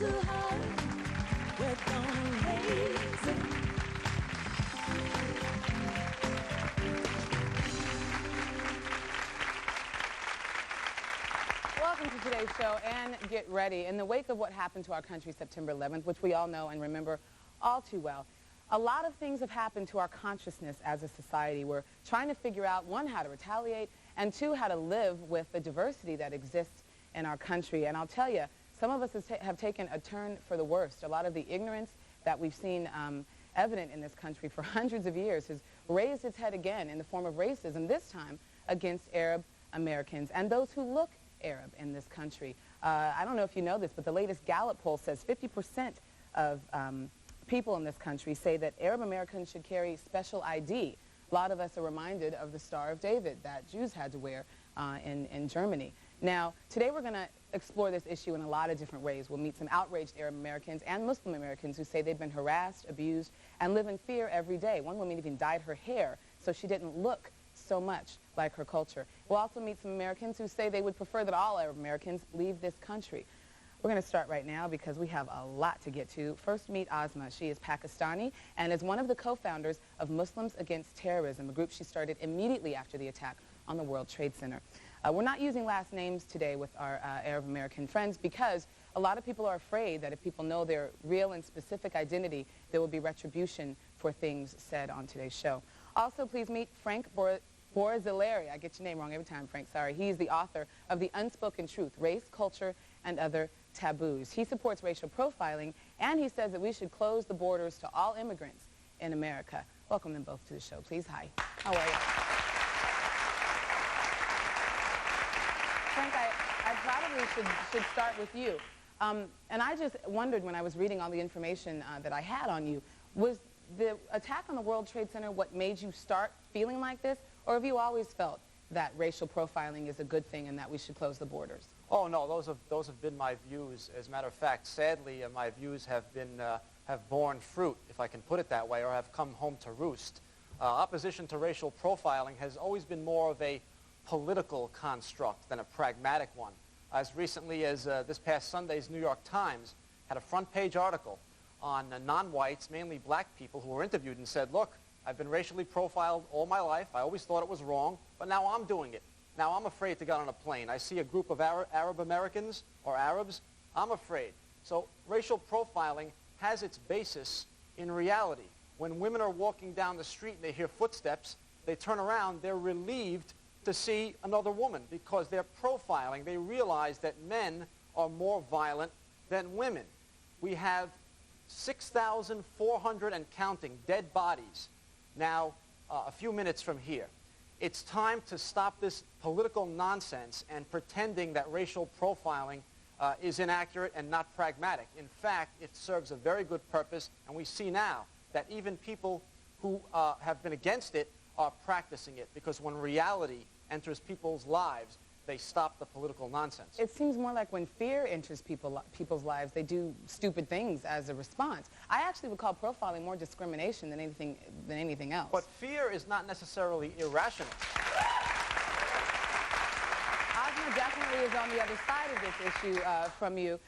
too hard, we're gonna raise it. Welcome to today's show, and get ready. In the wake of what happened to our country September 11th, which we all know and remember all too well, a lot of things have happened to our consciousness as a society. We're trying to figure out, one, how to retaliate, and two, how to live with the diversity that exists in our country. And I'll tell you, some of us have taken a turn for the worst. A lot of the ignorance that we've seen evident in this country for hundreds of years has raised its head again in the form of racism, this time against Arab Americans and those who look Arab in this country. I don't know if you know this, but the latest Gallup poll says 50% of people in this country say that Arab Americans should carry special ID. A lot of us are reminded of the Star of David that Jews had to wear in Germany. Now, today we're going to explore this issue in a lot of different ways. We'll meet some outraged Arab Americans and Muslim Americans who say they've been harassed, abused, and live in fear every day. One woman even dyed her hair so she didn't look so much like her culture. We'll also meet some Americans who say they would prefer that all Arab Americans leave this country. We're going to start right now because we have a lot to get to. First, meet Asma. She is Pakistani and is one of the co-founders of Muslims Against Terrorism, a group she started immediately after the attack on the World Trade Center. We're not using last names today with our Arab American friends because a lot of people are afraid that if people know their real and specific identity, there will be retribution for things said on today's show. Also, please meet Frank Borzilleri. I get your name wrong every time, Frank, sorry. He's the author of The Unspoken Truth, Race, Culture, and Other Taboos. He supports racial profiling, and he says that we should close the borders to all immigrants in America. Welcome them both to the show, please. Hi. How are you? Frank, I probably should start with you. And I just wondered when I was reading all the information that I had on you, was the attack on the World Trade Center what made you start feeling like this, or have you always felt that racial profiling is a good thing and that we should close the borders? Oh no, those have been my views. As a matter of fact, sadly, my views have borne fruit, if I can put it that way, or have come home to roost. Opposition to racial profiling has always been more of a political construct than a pragmatic one. As recently as this past Sunday's New York Times had a front-page article on non-whites, mainly black people, who were interviewed and said, look, I've been racially profiled all my life. I always thought it was wrong, but now I'm doing it. Now I'm afraid to get on a plane. I see a group of Arab Americans or Arabs, I'm afraid. So racial profiling has its basis in reality. When women are walking down the street and they hear footsteps, they turn around, they're relieved to see another woman because they're profiling. They realize that men are more violent than women. We have 6,400 and counting dead bodies now a few minutes from here. It's time to stop this political nonsense and pretending that racial profiling is inaccurate and not pragmatic. In fact, it serves a very good purpose, and we see now that even people who have been against it are practicing it, because when reality enters people's lives, they stop the political nonsense. It seems more like when fear enters people's lives, they do stupid things as a response. I actually would call profiling more discrimination than anything else. But fear is not necessarily irrational. Asma definitely is on the other side of this issue from you.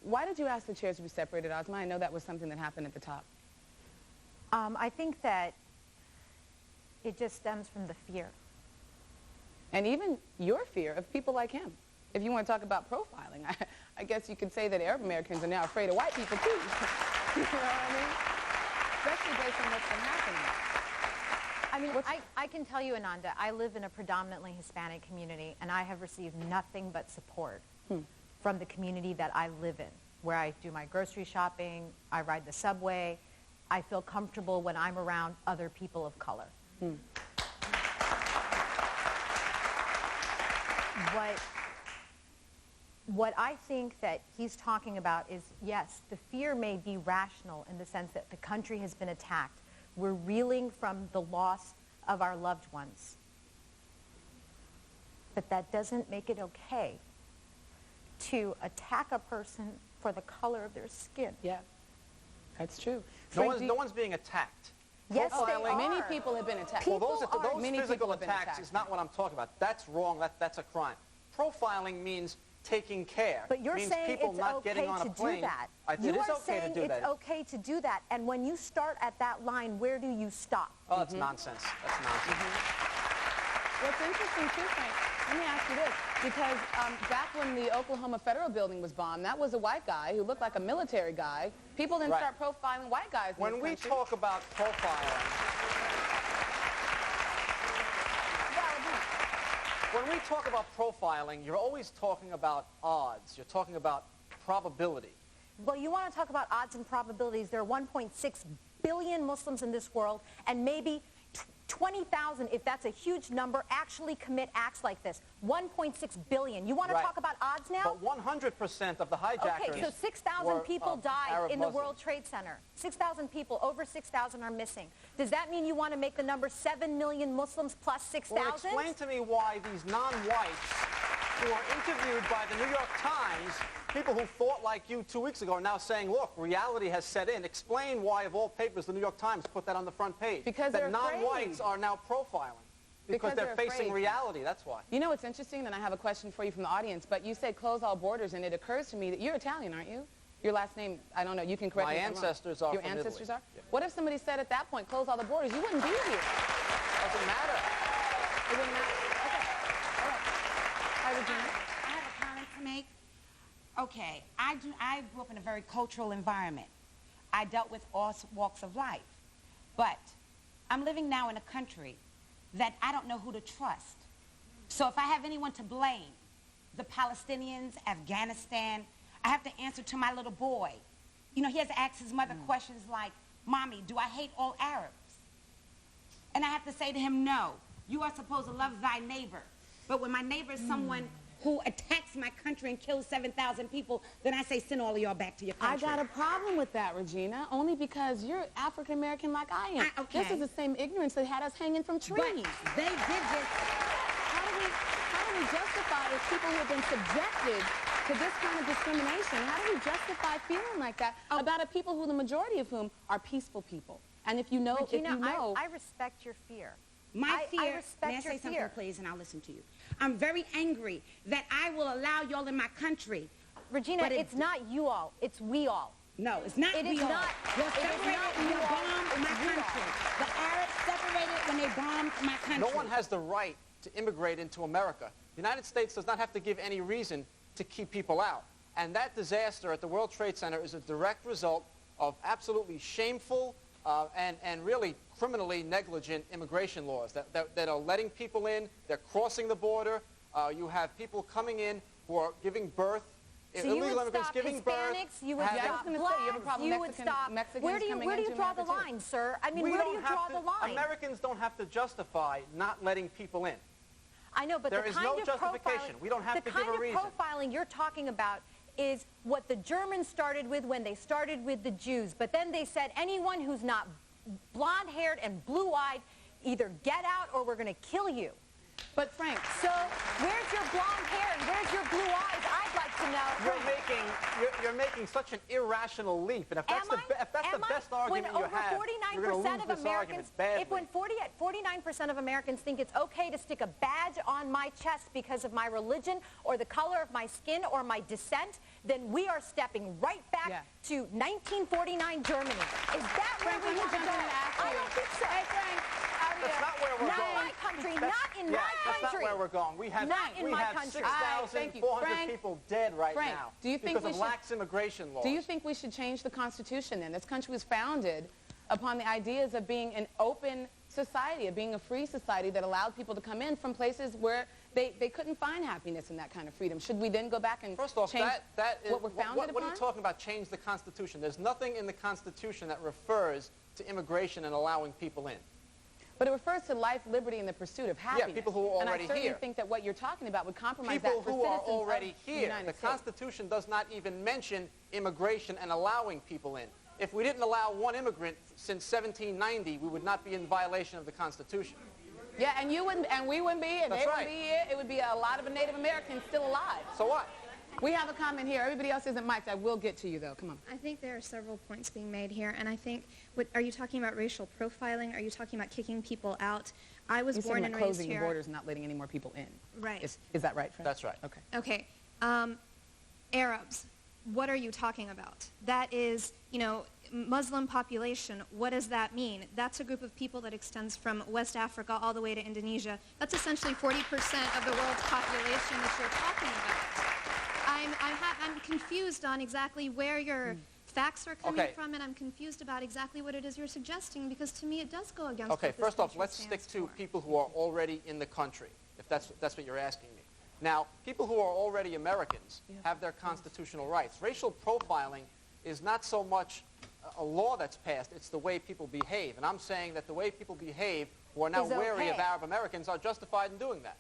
Why did you ask the chairs to be separated, Asma? I know that was something that happened at the top. I think that it just stems from the fear. And even your fear of people like him. If you want to talk about profiling, I guess you could say that Arab Americans are now afraid of white people too. You know what I mean? Especially based on what's been happening. I mean, I can tell you, Ananda, I live in a predominantly Hispanic community, and I have received nothing but support from the community that I live in, where I do my grocery shopping, I ride the subway. I feel comfortable when I'm around other people of color. What I think that he's talking about is, yes, the fear may be rational in the sense that the country has been attacked. We're reeling from the loss of our loved ones. But that doesn't make it okay to attack a person for the color of their skin. Yeah, that's true. No one's being attacked. Yes, they are. Many people have been attacked. Well, those physical attacks is not what I'm talking about. That's wrong. That's a crime. Profiling means taking care. But you're means saying people it's not okay getting on a to plane. do that. It You is are okay to saying do that. it's okay to do that. And when you start at that line, where do you stop? Oh, that's nonsense. That's nonsense. What's interesting too, Frank, let me ask you this, because back when the Oklahoma Federal Building was bombed, that was a white guy who looked like a military guy. People didn't start profiling white guys in When this we country. talk about profiling, when we talk about profiling, you're always talking about odds. You're talking about probability. Well, you want to talk about odds and probabilities. There are 1.6 billion Muslims in this world, and maybe 20,000, if that's a huge number, actually commit acts like this. 1.6 billion. You want to talk about odds now? But 100% of the hijackers Okay, so 6,000 people died Arab in the Muslims. World Trade Center. 6,000 people, over 6,000 are missing. Does that mean you want to make the number 7 million Muslims plus 6,000? Well, explain to me why these non-whites who are interviewed by the New York Times, people who thought like you 2 weeks ago, are now saying, look, reality has set in. Explain why, of all papers, the New York Times put that on the front page. Because that they're non-whites afraid. are now profiling. Because they're facing afraid. reality, that's why. You know what's interesting? Then I have a question for you from the audience, but you said close all borders, and it occurs to me that you're Italian, aren't you? Your last name, I don't know, you can correct me if I'm wrong. My ancestors are Your from ancestors Italy. are? Yeah. What if somebody said at that point, close all the borders? You wouldn't be here. Doesn't matter. It wouldn't matter. Okay. All right. Hi, Regina. I have a comment to make. Okay, I grew up in a very cultural environment. I dealt with all walks of life. But I'm living now in a country that I don't know who to trust. So if I have anyone to blame, the Palestinians, Afghanistan, I have to answer to my little boy. You know, he has to ask his mother questions like, Mommy, do I hate all Arabs? And I have to say to him, no, you are supposed to love thy neighbor. But when my neighbor is someone who attacks my country and kills 7,000 people, then I say, send all of y'all back to your I country. got a problem with that, Regina, only because you're African American like I am. Okay. This is the same ignorance that had us hanging from trees. But they did this. How do we justify, as people who have been subjected to this kind of discrimination, how do we justify feeling like that about a people who the majority of whom are peaceful people? And if you know, Regina, I respect your fear. My fear, I respect may I say your something, fear. please, and I'll listen to you. I'm very angry that I will allow y'all in my country. Regina, But it's not you all, it's we all. No, it's not It is we all. not. You're It is separated not when you you all, bombed it's my we all. country. The Arabs separated when they bombed my country. No one has the right to immigrate into America. The United States does not have to give any reason to keep people out. And that disaster at the World Trade Center is a direct result of absolutely shameful and really criminally negligent immigration laws that are letting people in, they're crossing the border. You have people coming in who are giving birth, So you illegal would immigrants stop giving birth. Hispanics, you would having- I was stop gonna say, you have a blacks, problem you would Mexican- stop. Mexicans Where do you coming draw into the America, too. line, sir? I mean, We where do don't you have draw to- the line? Americans don't have to justify not letting people in. I know, but There the is kind no of justification. profiling, We don't have the to give kind a of reason. profiling you're talking about is what the Germans started with when they started with the Jews. But then they said anyone who's not blonde-haired and blue-eyed, either get out or we're going to kill you. But Frank, So where's your blonde hair and where's your blue eyes? I'd like to know. You're making such an irrational leap, and if that's the best argument you have, you're going to lose this argument badly. If when 49% of Americans think it's okay to stick a badge on my chest because of my religion or the color of my skin or my descent, then we are stepping right back to 1949 Germany. Is that where we want to go? I don't think so. hey Frank, out That's here. not where we're Not going. in my country. That's- Not in yeah, my That's not country. where we're going. We have, Not in we my have country. 6,400 Frank, people dead right Frank, now do you think because we of should- lax immigration laws. Do you think we should change the Constitution then? This country was founded upon the ideas of being an open society, of being a free society that allowed people to come in from places where they couldn't find happiness in that kind of freedom. Should we then go back and First off, change that is, what we're founded upon? what are you talking about, change the Constitution? There's nothing in the Constitution that refers to immigration and allowing people in. But it refers to life, liberty, and the pursuit of happiness. people who are and already I certainly here. think that what you're talking about would compromise People that for who are citizens already of the here. United The States. Constitution does not even mention immigration and allowing people in. If we didn't allow one immigrant since 1790, we would not be in violation of the Constitution. Yeah, and you wouldn't, and we wouldn't be, and That's they right. wouldn't be here. It would be a lot of Native Americans still alive. So what? We have a comment here. Everybody else isn't mic'd. I will get to you, though. Come on. I think there are several points being made here, and I think, are you talking about racial profiling? Are you talking about kicking people out? I was You born said and about raised closing the here. borders and not letting any more people in. Right. Is that right, Frank? That's right. Okay. Okay. Arabs, what are you talking about? That is, you know, Muslim population, what does that mean? That's a group of people that extends from West Africa all the way to Indonesia. That's essentially 40% of the world's population that you're talking about. I'm confused on exactly where your facts are coming from, and I'm confused about exactly what it is you're suggesting, because to me it does go against Okay, what this first off, country let's stands stick to for. people who are already in the country, if that's what you're asking me. Now, people who are already Americans have their constitutional rights. Racial profiling is not so much a law that's passed, it's the way people behave. And I'm saying that the way people behave who are now wary of Arab Americans are justified in doing that.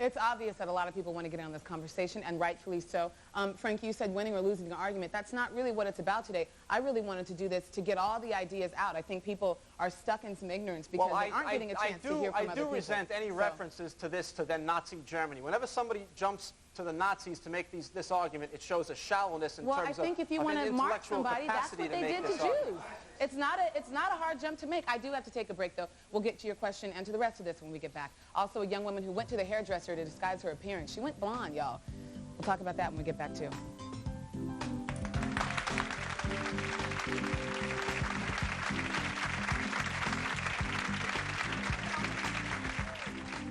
It's obvious that a lot of people want to get on this conversation, and rightfully so. Frank, you said winning or losing an argument. That's not really what it's about today. I really wanted to do this to get all the ideas out. I think people are stuck in some ignorance because they aren't getting a chance to hear from other people. I do resent any references to this, to then Nazi Germany. Whenever somebody jumps to the Nazis to make this argument, it shows a shallowness in terms of Well, I think if you want to mark somebody, that's what they did to Jews. It's not a hard jump to make. I do have to take a break, though. We'll get to your question and to the rest of this when we get back. Also, a young woman who went to the hairdresser to disguise her appearance. She went blonde, y'all. We'll talk about that when we get back, too.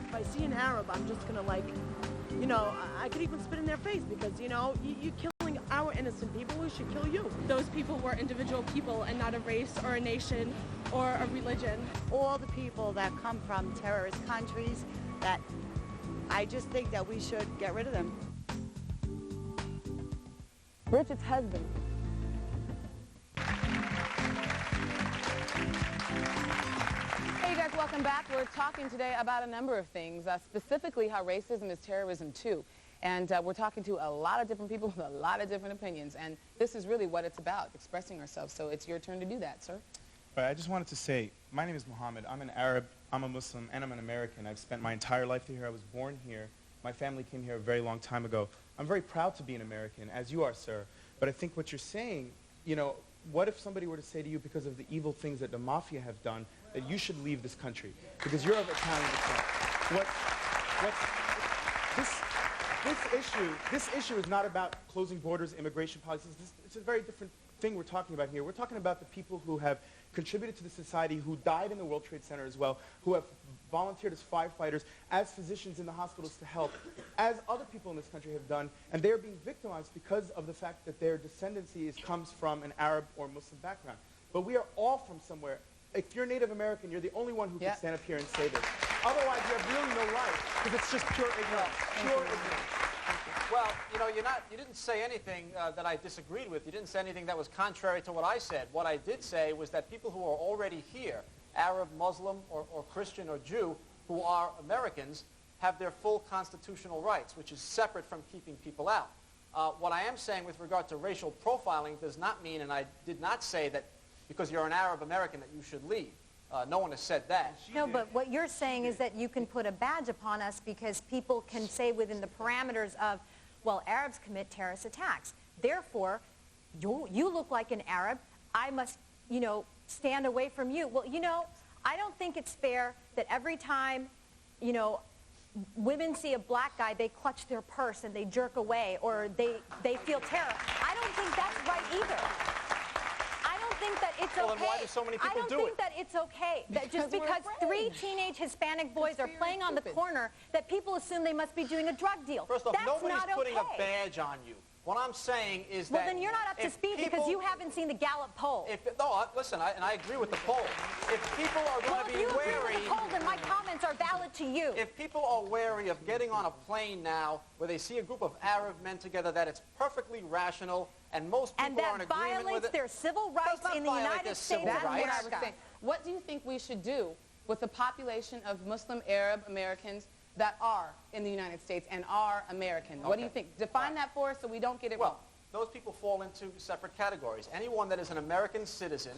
If I see an Arab, I'm just gonna, like, you know, I could even spit in their face because, you know, you're killing our innocent people. We should kill you. Those people were individual people and not a race or a nation or a religion. All the people that come from terrorist countries, that I just think that we should get rid of them. Bridget's husband. Hey, you guys, welcome back. We're talking today about a number of things, specifically how racism is terrorism, too. And we're talking to a lot of different people with a lot of different opinions. And this is really what it's about, expressing ourselves. So it's your turn to do that, sir. All right, I just wanted to say, my name is Mohammed. I'm an Arab, I'm a Muslim, and I'm an American. I've spent my entire life here. I was born here. My family came here a very long time ago. I'm very proud to be an American, as you are, sir. But I think what you're saying, you know, what if somebody were to say to you, because of the evil things that the mafia have done, that you should leave this country because you're of Italian descent? This issue is not about closing borders, immigration policies. It's a very different thing we're talking about here. We're talking about the people who have contributed to the society, who died in the World Trade Center as well, who have volunteered as firefighters, as physicians in the hospitals to help, as other people in this country have done, and they're being victimized because of the fact that their descendancy comes from an Arab or Muslim background. But we are all from somewhere. If you're Native American, you're the only one who can stand up here and say this. Otherwise, you have really no right, because it's just pure ignorance. Pure ignorance. Well, you know, you didn't say anything that I disagreed with. You didn't say anything that was contrary to what I said. What I did say was that people who are already here, Arab, Muslim, or Christian or Jew, who are Americans, have their full constitutional rights, which is separate from keeping people out. What I am saying with regard to racial profiling does not mean, and I did not say that because you're an Arab American that you should leave. No one has said that. No, but what you're saying is that you can put a badge upon us because people can say within the parameters of, well, Arabs commit terrorist attacks. Therefore, you look like an Arab. I must, you know, stand away from you. Well, you know, I don't think it's fair that every time, you know, women see a black guy, they clutch their purse and they jerk away or they feel terror. I don't think that's right either. I don't think that it's okay. Well, then why do so many people do it? I don't think that it's okay. That just because 3 teenage Hispanic boys are playing on the corner, that people assume they must be doing a drug deal. First off, that's nobody's not putting okay. a badge on you. What I'm saying is well, that... then you're not up to speed because you haven't seen the Gallup poll. Listen, and I agree with the poll. If people are going to be wary... Well, if you agree with the poll, then my comments are valid to you. If people are wary of getting on a plane now where they see a group of Arab men together, that it's perfectly rational and most people are in agreement with it. And that violates their civil rights in the United States of America. That's what I was saying. What do you think we should do with the population of Muslim Arab Americans that are in the United States and are American? Okay. What do you think? Define that for us so we don't get it wrong. Those people fall into separate categories. Anyone that is an American citizen,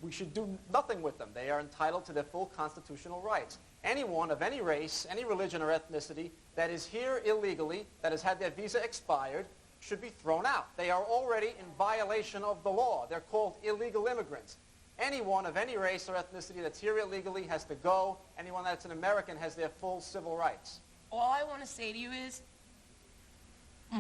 we should do nothing with them. They are entitled to their full constitutional rights. Anyone of any race, any religion or ethnicity that is here illegally, that has had their visa expired, should be thrown out. They are already in violation of the law. They're called illegal immigrants. Anyone of any race or ethnicity that's here illegally has to go. Anyone that's an American has their full civil rights. All I want to say to you is,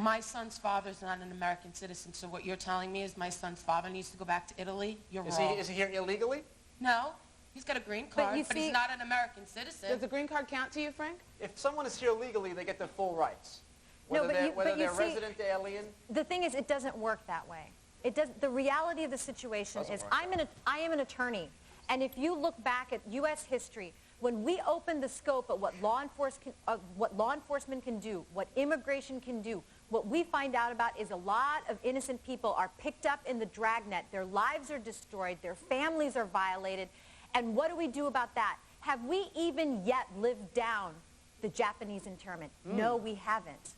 My son's father's not an American citizen, so what you're telling me is my son's father needs to go back to Italy? You're wrong. Is he here illegally? No. He's got a green card, but he's not an American citizen. Does the green card count to you, Frank? If someone is here legally, they get their full rights. No, Whether they're resident alien. The thing is, it doesn't work that way. It does. The reality of the situation is, I am an attorney, and if you look back at U.S. history, when we open the scope of what law enforcement can do, what immigration can do, what we find out about is a lot of innocent people are picked up in the dragnet. Their lives are destroyed. Their families are violated. And what do we do about that? Have we even yet lived down the Japanese internment? No, we haven't.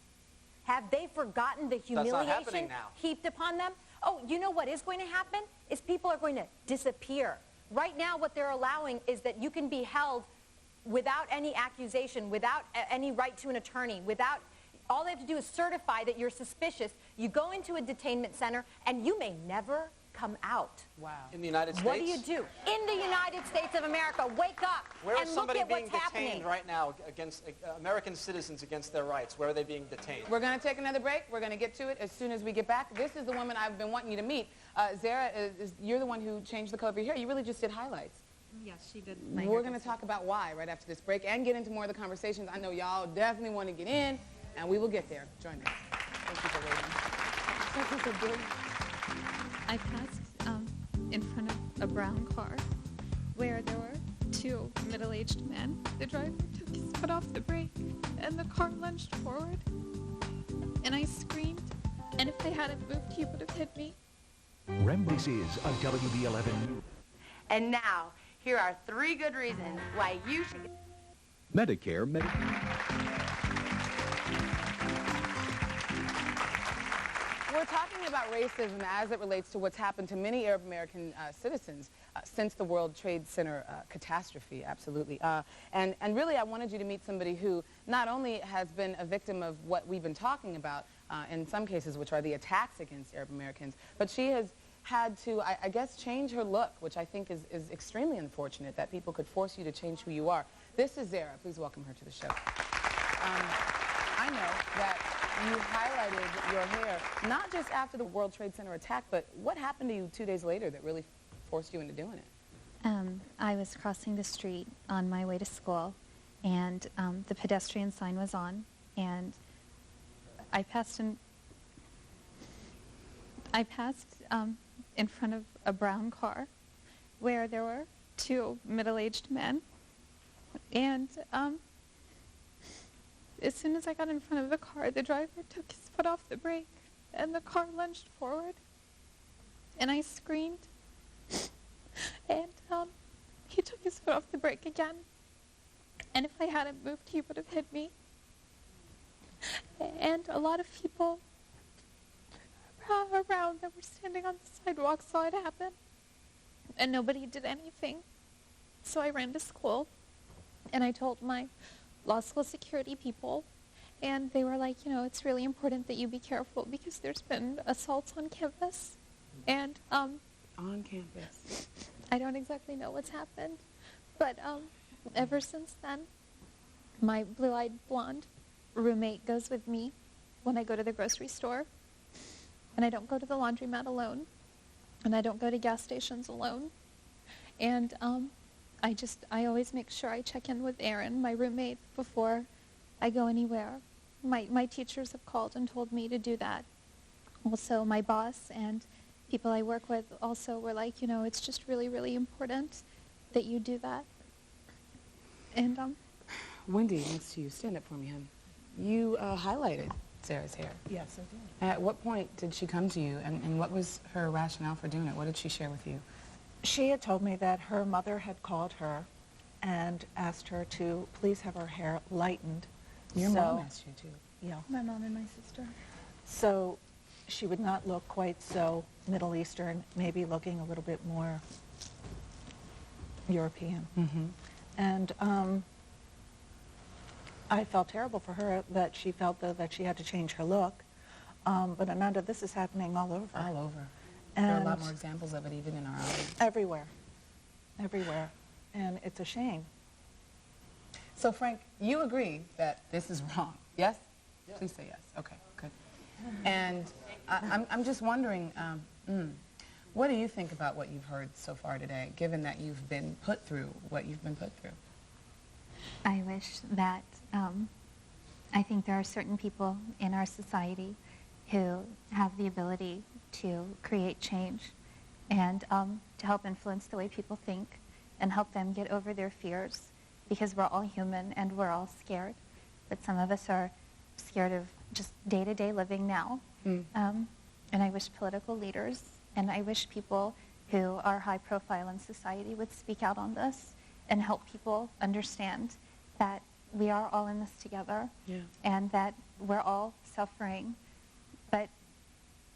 Have they forgotten the humiliation heaped upon them? Oh, you know what is going to happen? Is people are going to disappear. Right now, what they're allowing is that you can be held without any accusation, without any right to an attorney, without, all they have to do is certify that you're suspicious. You go into a detainment center, and you may never come out. Wow. In the United States? What do you do? In the United States of America, wake up and look at what's happening. Where is somebody being detained right now against American citizens against their rights? Where are they being detained? We're going to take another break. We're going to get to it as soon as we get back. This is the woman I've been wanting you to meet. Zara, you're the one who changed the color of your hair. You really just did highlights. Yes, she did. We're going to talk about why right after this break and get into more of the conversations. I know y'all definitely want to get in, and we will get there. Join us. Thank you for waiting. I passed in front of a brown car where there were two middle-aged men. The driver took his foot off the brake, and the car lunged forward. And I screamed, and if I hadn't moved, he would have hit me. This is a WB11. And now, here are 3 good reasons why you should get Medicare. We're talking about racism as it relates to what's happened to many Arab American citizens since the World Trade Center catastrophe, absolutely. And really, I wanted you to meet somebody who not only has been a victim of what we've been talking about, in some cases, which are the attacks against Arab Americans, but she has had to, I guess, change her look, which I think is extremely unfortunate, that people could force you to change who you are. This is Zara. Please welcome her to the show. I know that you highlighted your hair, not just after the World Trade Center attack, but what happened to you 2 days later that really forced you into doing it? I was crossing the street on my way to school, and the pedestrian sign was on, and I passed in front of a brown car where there were two middle-aged men, and as soon as I got in front of the car, the driver took his foot off the brake, and the car lunged forward, and I screamed, and he took his foot off the brake again, and if I hadn't moved, he would have hit me. And a lot of people around that were standing on the sidewalk saw it happen, and nobody did anything. So I ran to school, and I told my law school security people, and they were like, you know, it's really important that you be careful because there's been assaults on campus. And on campus? I don't exactly know what's happened, but ever since then, my blue-eyed blonde roommate goes with me when I go to the grocery store, and I don't go to the laundromat alone, and I don't go to gas stations alone, and I always make sure I check in with Erin, my roommate, before I go anywhere. My teachers have called and told me to do that. Also, my boss and people I work with also were like, you know, it's just really, really important that you do that. And Wendy, next to you, stand up for me, hon. You highlighted Sarah's hair. Yes, I did. At what point did she come to you, and what was her rationale for doing it? What did she share with you? She had told me that her mother had called her and asked her to please have her hair lightened. Your mom asked you to? Yeah. my mom and my sister. So she would not look quite so Middle Eastern, maybe looking a little bit more European. Mm-hmm. And I felt terrible for her that she felt that she had to change her look. But Ananda, this is happening all over. All over. And there are a lot more examples of it even in our audience. Everywhere. Everywhere. And it's a shame. So, Frank, you agree that this is wrong, yes? Please say yes. Okay, good. And I'm just wondering, what do you think about what you've heard so far today, given that you've been put through what you've been put through? I wish that, I think there are certain people in our society who have the ability to create change and to help influence the way people think and help them get over their fears, because we're all human and we're all scared. But some of us are scared of just day-to-day living now. And I wish political leaders and I wish people who are high profile in society would speak out on this and help people understand that we are all in this together, and that we're all suffering, but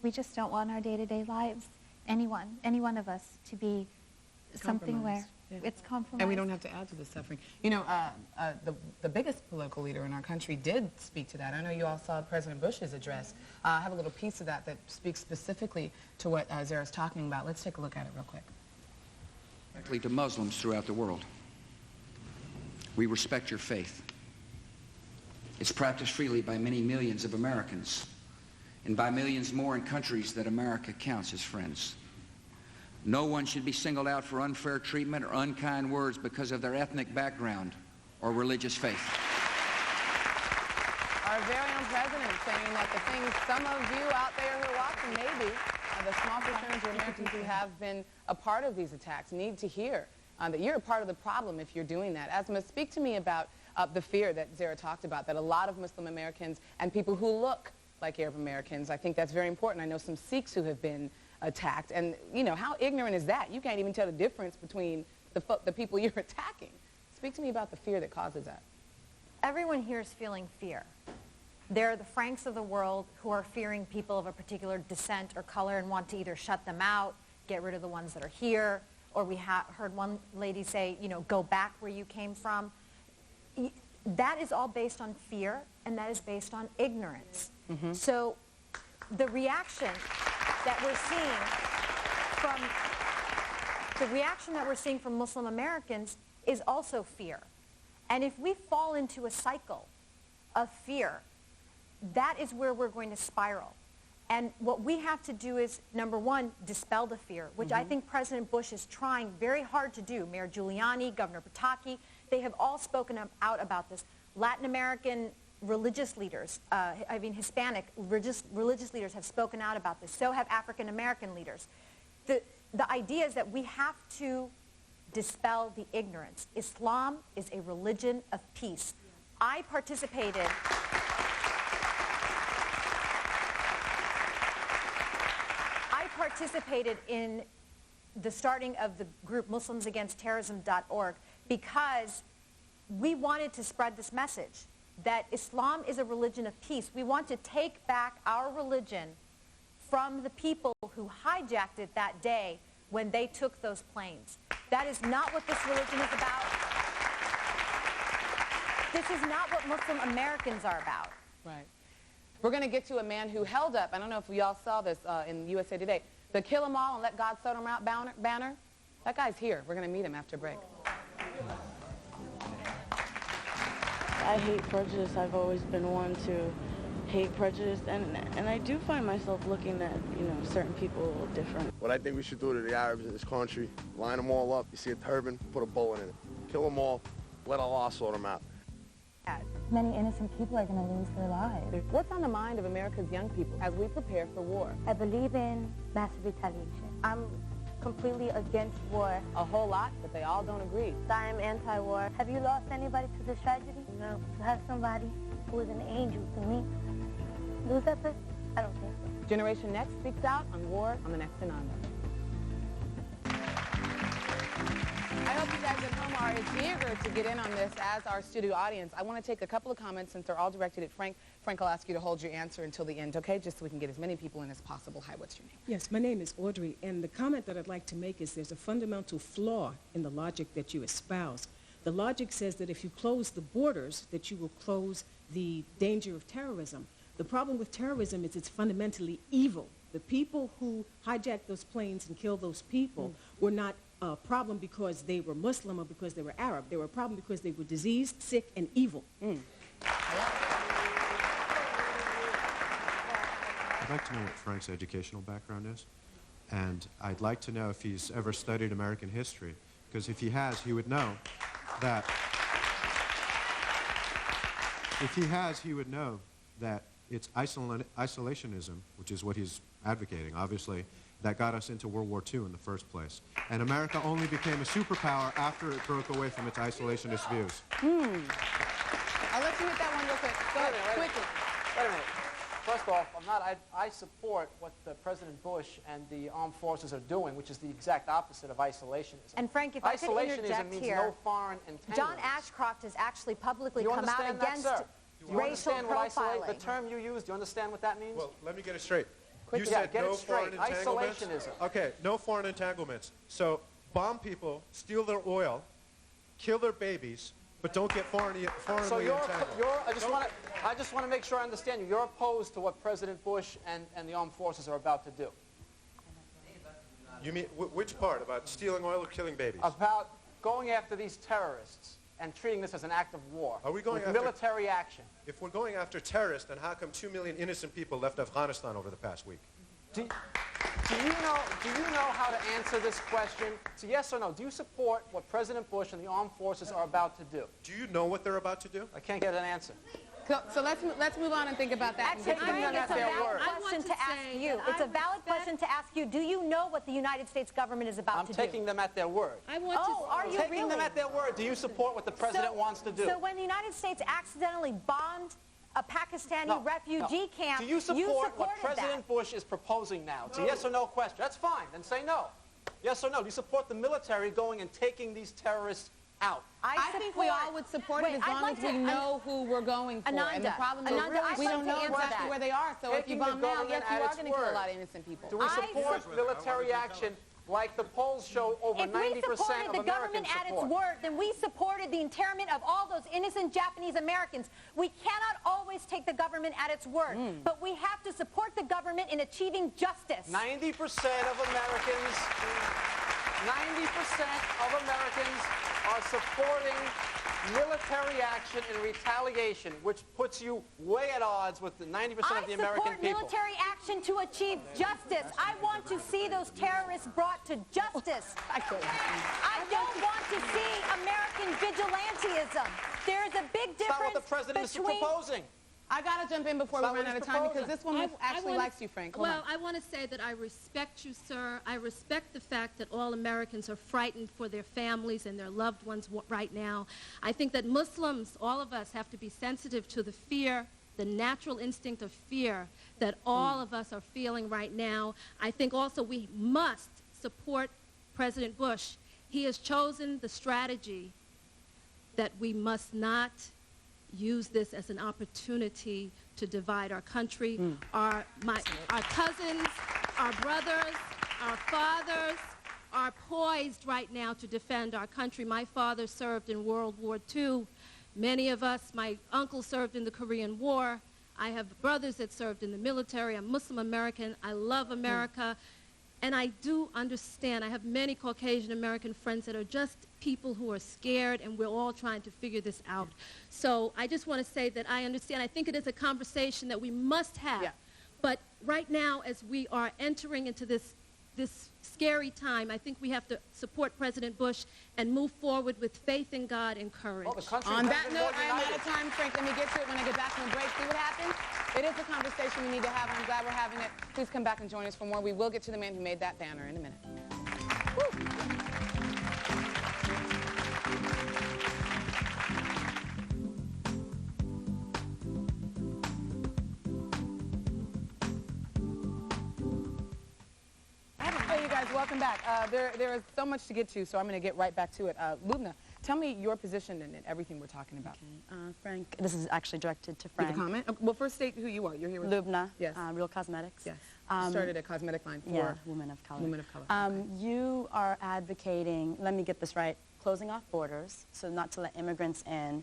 we just don't want our day-to-day lives, any one of us, to be something where it's compromised. And we don't have to add to the suffering. You know, the biggest political leader in our country did speak to that. I know you all saw President Bush's address. I have a little piece of that speaks specifically to what Zara's talking about. Let's take a look at it real quick. Directly to Muslims throughout the world. We respect your faith. It's practiced freely by many millions of Americans, and by millions more in countries that America counts as friends. No one should be singled out for unfair treatment or unkind words because of their ethnic background or religious faith. Our very own president saying that the things some of you out there who are watching, maybe, the small percentage of Americans who have been a part of these attacks need to hear that you're a part of the problem if you're doing that. Asma, speak to me about the fear that Zara talked about, that a lot of Muslim Americans and people who look like Arab Americans, I think that's very important. I know some Sikhs who have been attacked, and you know, how ignorant is that? You can't even tell the difference between the people you're attacking. Speak to me about the fear that causes that. Everyone here is feeling fear. They're the Franks of the world who are fearing people of a particular descent or color and want to either shut them out, get rid of the ones that are here, or we heard one lady say, you know, go back where you came from. That is all based on fear, and that is based on ignorance. So the reaction that we're seeing from Muslim Americans is also fear. And if we fall into a cycle of fear, that is where we're going to spiral. And what we have to do is, number one, dispel the fear, which I think President Bush is trying very hard to do. Mayor Giuliani, Governor Pataki, they have all spoken out about this. Latin American religious leaders, Hispanic religious leaders have spoken out about this. So have African American leaders. The idea is that we have to dispel the ignorance. Islam is a religion of peace. I participated in the starting of the group MuslimsAgainstTerrorism.org because we wanted to spread this message that Islam is a religion of peace. We want to take back our religion from the people who hijacked it that day when they took those planes. That is not what this religion is about. This is not what Muslim Americans are about. Right. We're going to get to a man who held up, I don't know if we all saw this in USA Today, the Kill 'Em All and Let God Sort 'Em Out banner. That guy's here. We're going to meet him after break. I hate prejudice. I've always been one to hate prejudice, and I do find myself looking at, you know, certain people a little different. What I think we should do to the Arabs in this country, line them all up. You see a turban, put a bullet in it. Kill them all, let Allah sort them out. Many innocent people are going to lose their lives. What's on the mind of America's young people as we prepare for war? I believe in massive retaliation. I'm completely against war. A whole lot, but they all don't agree. I am anti-war. Have you lost anybody to this tragedy? No. To have somebody who is an angel to me lose that person? I don't think so. Generation Next speaks out on war on the next Ananda. I hope you guys at home are as eager to get in on this as our studio audience. I want to take a couple of comments since they're all directed at Frank. Frank, I'll ask you to hold your answer until the end, okay? Just so we can get as many people in as possible. Hi, what's your name? Yes, my name is Audrey, and the comment that I'd like to make is there's a fundamental flaw in the logic that you espouse. The logic says that if you close the borders, that you will close the danger of terrorism. The problem with terrorism is it's fundamentally evil. The people who hijacked those planes and killed those people were not a problem because they were Muslim or because they were Arab. They were a problem because they were diseased, sick, and evil. If like to know what Frank's educational background is, and I'd like to know if he's ever studied American history, because if he has, he would know that. If he has, he would know that it's isolationism, which is what he's advocating, obviously, that got us into World War II in the first place. And America only became a superpower after it broke away from its isolationist views. I'll let you hit that one real quick. Go ahead, quickly. Wait a minute. First off, I support what President Bush and the armed forces are doing, which is the exact opposite of isolationism. And Frank, if I could interject Isolationism means here, no foreign entanglements. John Ashcroft has actually publicly Do you come out understand that, against sir? Do you racial understand what profiling. the term you used, do you understand what that means? Well, let me get it straight. Quick, You yeah, said get no it straight. foreign entanglements. Isolationism. Okay, no foreign entanglements. So bomb people, steal their oil, kill their babies, but don't get foreignly So entangled. I just want to make sure I understand you. You're opposed to what President Bush and the armed forces are about to do. You mean which part? About stealing oil or killing babies? About going after these terrorists and treating this as an act of war. Are we going with after military action? If we're going after terrorists, then how come 2 million innocent people left Afghanistan over the past week? Do you know how to answer this question? It's a yes or no. Do you support what President Bush and the armed forces are about to do? Do you know what they're about to do? I can't get an answer. So let's move on and think about that. Actually, Frank, it's a valid question to ask you. It's a valid question to ask you. Do you know what the United States government is about to do? I'm taking them at their word. Are you taking really? them at their word. Do you support what the president wants to do? So when the United States accidentally bombed a Pakistani refugee camp, do you support what supported President Bush is proposing now? It's a yes or no question. That's fine. Then say no. Yes or no. Do you support the military going and taking these terrorists out? I think we all would support it as long as we know who we're going for. And the problem is we don't know exactly where they are. So if you bomb now, yes, you are going to kill a lot of innocent people. Do we support military action like the polls show over 90% of If we supported the government Americans at its support? word, then we supported the internment of all those innocent Japanese Americans. We cannot always take the government at its word, but we have to support the government in achieving justice. 90% of Americans are supporting military action and retaliation, which puts you way at odds with the 90% of the American people. I support military action to achieve justice. I want to see those terrorists brought to justice. I don't want to see American vigilantism. There's a big difference That's not what the president is proposing. I got to jump in before we run out of time because this woman actually likes you, Frank. Hold on. I want to say that I respect you, sir. I respect the fact that all Americans are frightened for their families and their loved ones right now. I think that Muslims, all of us, have to be sensitive to the fear, the natural instinct of fear that all of us are feeling right now. I think also we must support President Bush. He has chosen the strategy that we must not use this as an opportunity to divide our country. Our cousins, our brothers, our fathers are poised right now to defend our country. My father served in World War II. Many of us, my uncle served in the Korean War. I have brothers that served in the military. I'm Muslim American. I love America. And I do understand. I have many Caucasian American friends that are just people who are scared, and we're all trying to figure this out. So I just want to say that I understand. I think it is a conversation that we must have. But right now, as we are entering into this scary time, I think we have to support President Bush and move forward with faith in God and courage. On that note, I am out of time, Frank. Let me get to it when I get back from the break. See what happens? It is a conversation we need to have, and I'm glad we're having it. Please come back and join us for more. We will get to the man who made that banner in a minute. Woo. Hey, you guys, welcome back. There is so much to get to, so I'm going to get right back to it. Lubna, tell me your position in everything we're talking about. Okay. Frank, this is actually directed to Frank. Give a comment? Well, first state who you are. You're here with Lubna, yes. Real Cosmetics. Yes. Started a cosmetic line for women of color. Women of color. You are advocating, let me get this right, closing off borders, so not to let immigrants in,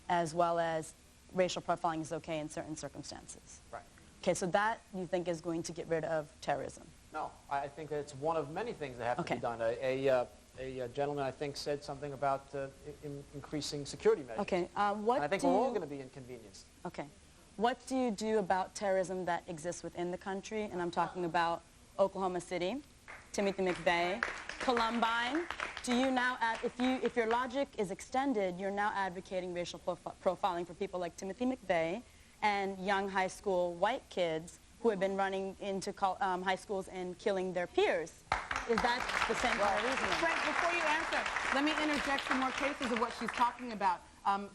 as well as racial profiling is okay in certain circumstances. Right. Okay, so that you think is going to get rid of terrorism? No, I think that it's one of many things that have to be done. A gentleman, I think, said something about increasing security measures. Okay, and I think we're all going to be inconvenienced. Okay. What do you do about terrorism that exists within the country? And I'm talking about Oklahoma City, Timothy McVeigh, Columbine. Do you now, if your logic is extended, you're now advocating racial profiling for people like Timothy McVeigh and young high school white kids who have been running into high schools and killing their peers. Is that the same kind of reasoning? Frank, before you answer, let me interject some more cases of what she's talking about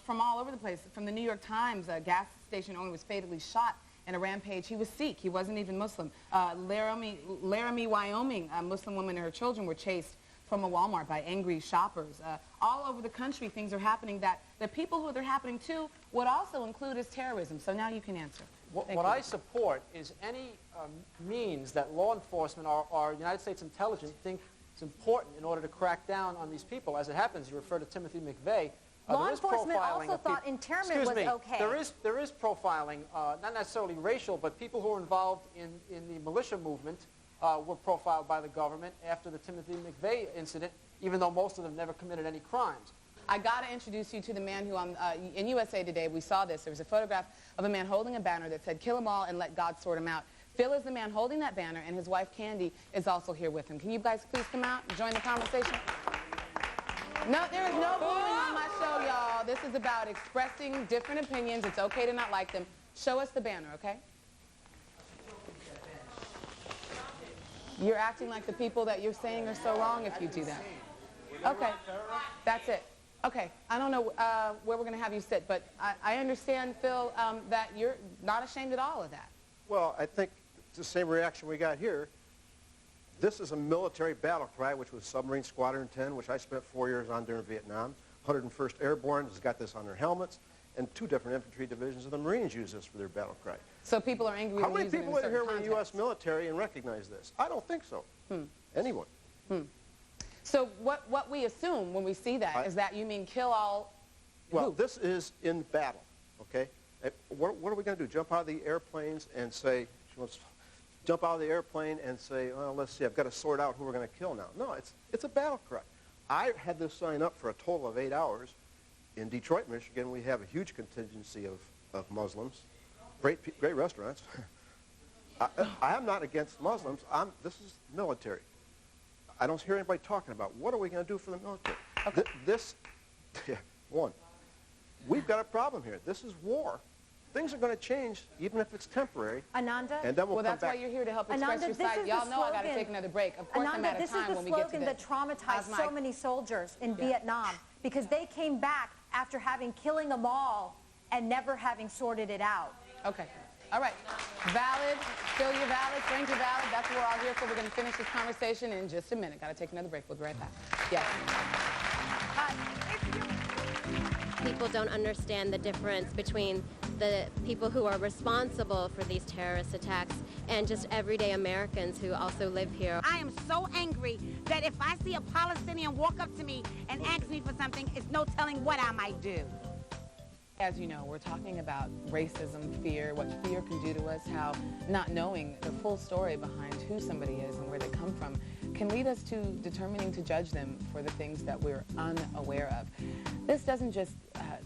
from all over the place. From the New York Times, a gas station owner was fatally shot in a rampage. He was Sikh. He wasn't even Muslim. Laramie, Wyoming, a Muslim woman and her children were chased from a Walmart by angry shoppers. All over the country, things are happening that the people who they're happening to would also include as terrorism. So now you can answer. What I support is any means that law enforcement or United States intelligence think is important in order to crack down on these people. As it happens, you refer to Timothy McVeigh. Law enforcement also thought internment was okay. There is profiling, not necessarily racial, but people who are involved in the militia movement were profiled by the government after the Timothy McVeigh incident, even though most of them never committed any crimes. I got to introduce you to the man who, in USA Today, we saw this. There was a photograph of a man holding a banner that said, "Kill them all and let God sort them out." Phil is the man holding that banner, and his wife, Candy, is also here with him. Can you guys please come out and join the conversation? No, there is no bullying on my show, y'all. This is about expressing different opinions. It's okay to not like them. Show us the banner, okay? You're acting like the people that you're saying are so wrong if you do that. Okay, that's it. Okay, I don't know where we're going to have you sit, but I understand, Phil, that you're not ashamed at all of that. Well, I think it's the same reaction we got here. This is a military battle cry, which was Submarine Squadron 10, which I spent 4 years on during Vietnam. 101st Airborne has got this on their helmets, and 2 different infantry divisions of the Marines use this for their battle cry. So people are angry. How many people in here were in the U.S. military and recognize this? I don't think so. Anyone. So what we assume when we see that is that you mean kill all. Well, this is in battle, okay? What are we going to do? Jump out of the airplanes and say, she wants to jump out of the airplane and say, well, let's see, I've got to sort out who we're going to kill now. No, it's a battle cry. I had this sign up for a total of 8 hours. In Detroit, Michigan, we have a huge contingency of Muslims. Great restaurants. I am not against Muslims. This is military. I don't hear anybody talking about what are we going to do for the military. Okay. One, we've got a problem here. This is war. Things are going to change, even if it's temporary. Ananda? And then we'll come that's back. why you're here to help express your side. Y'all know I got to take another break. Of course, Ananda, I'm out of time when we get to this. this is the slogan that traumatized so many soldiers in Vietnam because they came back after killing them all and never having sorted it out. Okay. All right. Valid. Phil, you're valid. Frank, you're valid. That's what we're all here for. We're going to finish this conversation in just a minute. Got to take another break. We'll be right back. Yes. People don't understand the difference between the people who are responsible for these terrorist attacks and just everyday Americans who also live here. I am so angry that if I see a Palestinian walk up to me and ask me for something, it's no telling what I might do. As you know, we're talking about racism, fear, what fear can do to us, how not knowing the full story behind who somebody is and where they come from can lead us to determining to judge them for the things that we're unaware of. This doesn't just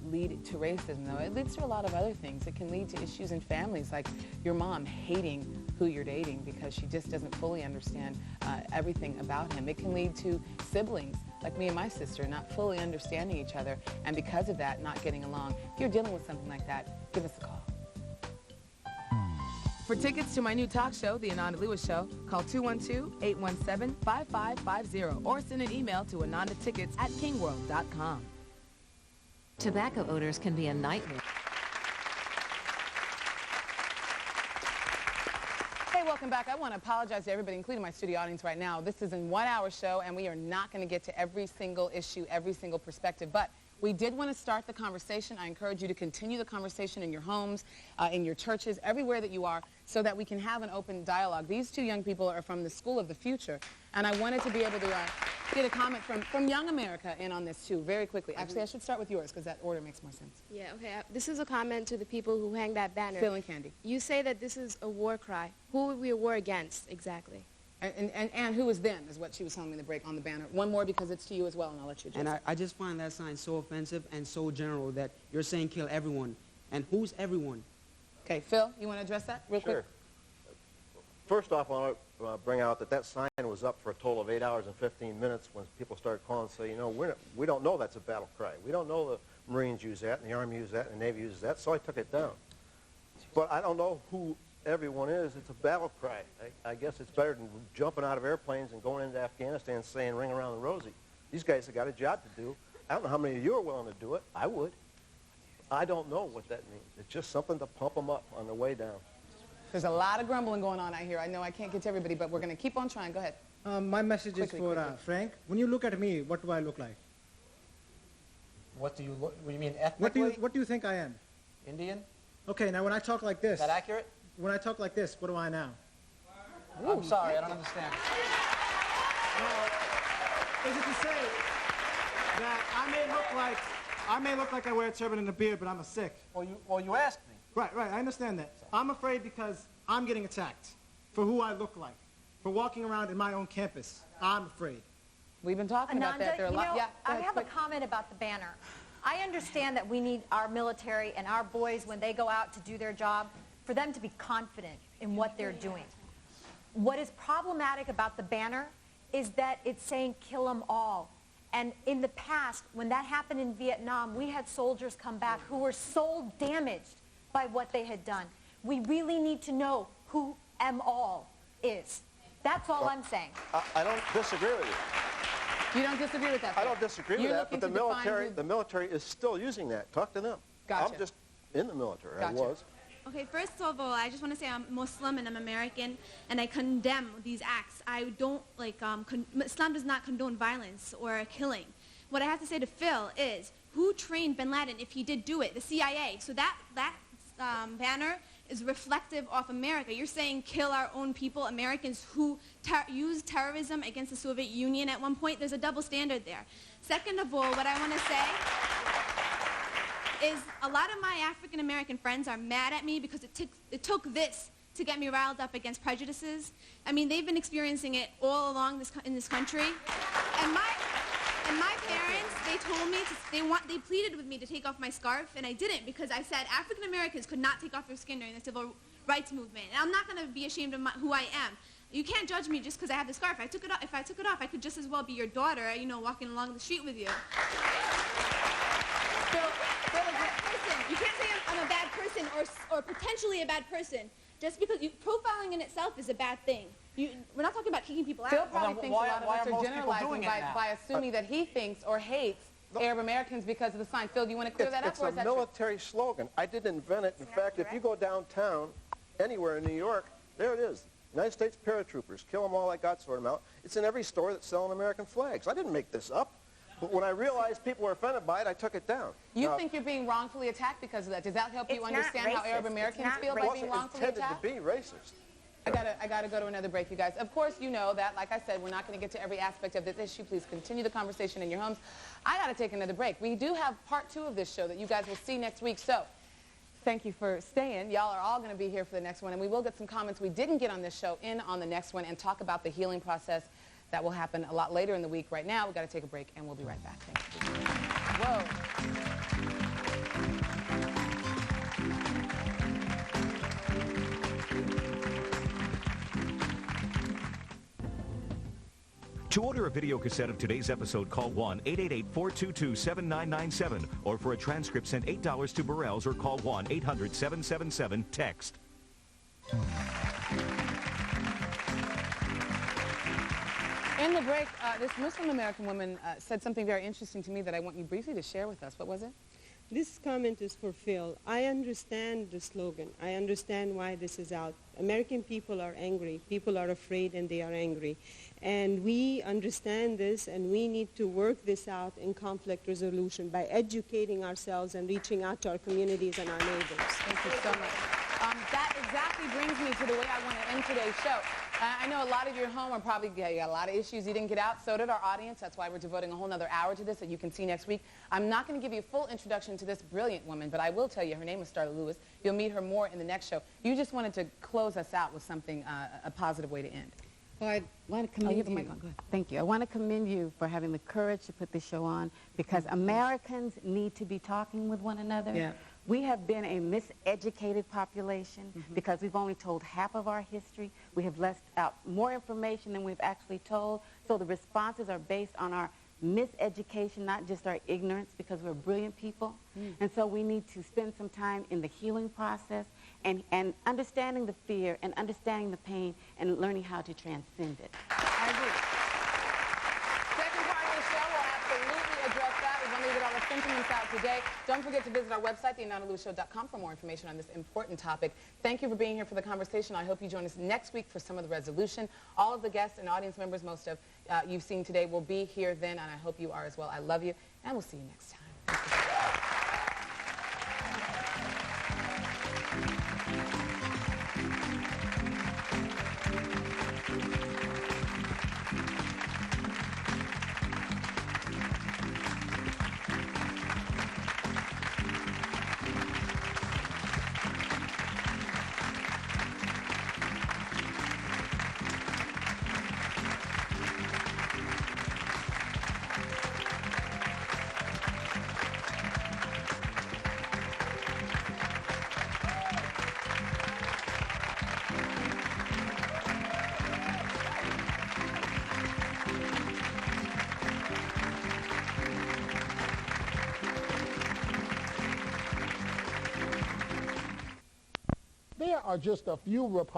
lead to racism, though. It leads to a lot of other things. It can lead to issues in families, like your mom hating who you're dating because she just doesn't fully understand everything about him. It can lead to siblings, like me and my sister, not fully understanding each other, and because of that, not getting along. If you're dealing with something like that, give us a call. For tickets to my new talk show, The Ananda Lewis Show, call 212-817-5550 or send an email to anandatickets@kingworld.com. Tobacco odors can be a nightmare. Hey, welcome back. I want to apologize to everybody, including my studio audience right now. This is a 1-hour show, and we are not going to get to every single issue, every single perspective, but we did want to start the conversation. I encourage you to continue the conversation in your homes, in your churches, everywhere that you are, so that we can have an open dialogue. These 2 young people are from the School of the Future, and I wanted to be able to get a comment from young America in on this, too, very quickly. Actually, I should start with yours, because that order makes more sense. Yeah, okay. This is a comment to the people who hang that banner. Phil and Candy. You say that this is a war cry. Who would we a war against, exactly? And who is them, is what she was telling me in the break on the banner. One more, because it's to you as well, and I'll let you just... And I just find that sign so offensive and so general that you're saying kill everyone. And who's everyone? Okay, Phil, you want to address that real quick? Sure. First off, I want to bring out that sign was up for a total of 8 hours and 15 minutes when people started calling and say, you know, we don't know that's a battle cry. We don't know the Marines use that, and the Army uses that, and the Navy uses that, so I took it down. But I don't know who everyone is. It's a battle cry. I guess it's better than jumping out of airplanes and going into Afghanistan and saying, ring around the rosy. These guys have got a job to do. I don't know how many of you are willing to do it. I would. I don't know what that means. It's just something to pump them up on the way down. There's a lot of grumbling going on out here. I know I can't get to everybody, but we're going to keep on trying. Go ahead. My message is for Frank. When you look at me, what do I look like? What do you look? What do you mean ethnically? What do you think I am? Indian? Okay, now when I talk like this. Is that accurate? When I talk like this, what do I now? I'm sorry, I don't understand. Is it to say that I may look like I wear a turban and a beard, but I'm a Sikh? Well, you asked me. Right, I understand that. I'm afraid because I'm getting attacked for who I look like, for walking around in my own campus. I'm afraid. We've been talking about that. There are a lot. Yeah, I have a comment about the banner. I understand that we need our military and our boys, when they go out to do their job, for them to be confident in what they're doing. What is problematic about the banner is that it's saying kill them all. And in the past, when that happened in Vietnam, we had soldiers come back who were so damaged by what they had done. We really need to know who M all is. That's all I'm saying. I don't disagree with you. You don't disagree with that? I don't disagree with that, but the military is still using that. Talk to them. Gotcha. I'm just in the military. Gotcha. I was. Okay, first of all, I just want to say I'm Muslim and I'm American, and I condemn these acts. I don't, Islam does not condone violence or killing. What I have to say to Phil is, who trained bin Laden if he did do it? The CIA. So that banner is reflective of America. You're saying kill our own people, Americans who used terrorism against the Soviet Union at one point. There's a double standard there. Second of all, what I want to say is a lot of my African American friends are mad at me because it took this to get me riled up against prejudices. I mean, they've been experiencing it all along in this country. And my parents, they told me, they pleaded with me to take off my scarf, and I didn't because I said African Americans could not take off their skin during the civil rights movement. And I'm not going to be ashamed of who I am. You can't judge me just because I have the scarf. If I took it off, I could just as well be your daughter, you know, walking along the street with you. You can't say I'm a bad person or potentially a bad person just because profiling in itself is a bad thing. We're not talking about kicking people out. Phil probably thinks a lot of us are generalizing by assuming that he thinks or hates Arab Americans because of the sign. Phil, do you want to clear that up? It's a military slogan. I didn't invent it. In fact, if you go downtown, anywhere in New York, there it is. United States paratroopers, kill them all, I got sort them out. It's in every store that's selling American flags. I didn't make this up. But when I realized people were offended by it, I took it down. You think you're being wrongfully attacked because of that? Does that help you understand how Arab Americans feel by being wrongfully attacked? It wasn't intended to be racist. I gotta go to another break, you guys. Of course, you know that, like I said, we're not going to get to every aspect of this issue. Please continue the conversation in your homes. I got to take another break. We do have part 2 of this show that you guys will see next week. So thank you for staying. Y'all are all going to be here for the next one, and we will get some comments we didn't get on this show on the next one and talk about the healing process that will happen a lot later in the week. Right now, we've got to take a break, and we'll be right back. Thank you. Whoa. To order a video cassette of today's episode, call 1-888-422-7997, or for a transcript, send $8 to Burrell's or call 1-800-777-TEXT. In the break, this Muslim American woman said something very interesting to me that I want you briefly to share with us. What was it? This comment is for Phil. I understand the slogan. I understand why this is out. American people are angry. People are afraid and they are angry. And we understand this, and we need to work this out in conflict resolution by educating ourselves and reaching out to our communities and our neighbors. Thank you so much. That exactly brings me to the way I want to end today's show. I know a lot of you at home are probably, you got a lot of issues you didn't get out. So did our audience. That's why we're devoting a whole other hour to this that you can see next week. I'm not going to give you a full introduction to this brilliant woman, but I will tell you her name is Ananda Lewis. You'll meet her more in the next show. You just wanted to close us out with something, a positive way to end. Well, I want to commend you. Thank you. I want to commend you for having the courage to put this show on, because Americans need to be talking with one another. Yeah. We have been a miseducated population because we've only told half of our history. We have left out more information than we've actually told. So the responses are based on our miseducation, not just our ignorance, because we're brilliant people. And so we need to spend some time in the healing process and understanding the fear and understanding the pain and learning how to transcend it. I agree. Second part of the show will absolutely address that. We want to get all the sentiments out today. Don't forget to visit our website, theanandalewishow.com, for more information on this important topic. Thank you for being here for the conversation. I hope you join us next week for some of the resolution. All of the guests and audience members, most of you've seen today, will be here then, and I hope you are as well. I love you, and we'll see you next time. There are just a few Republicans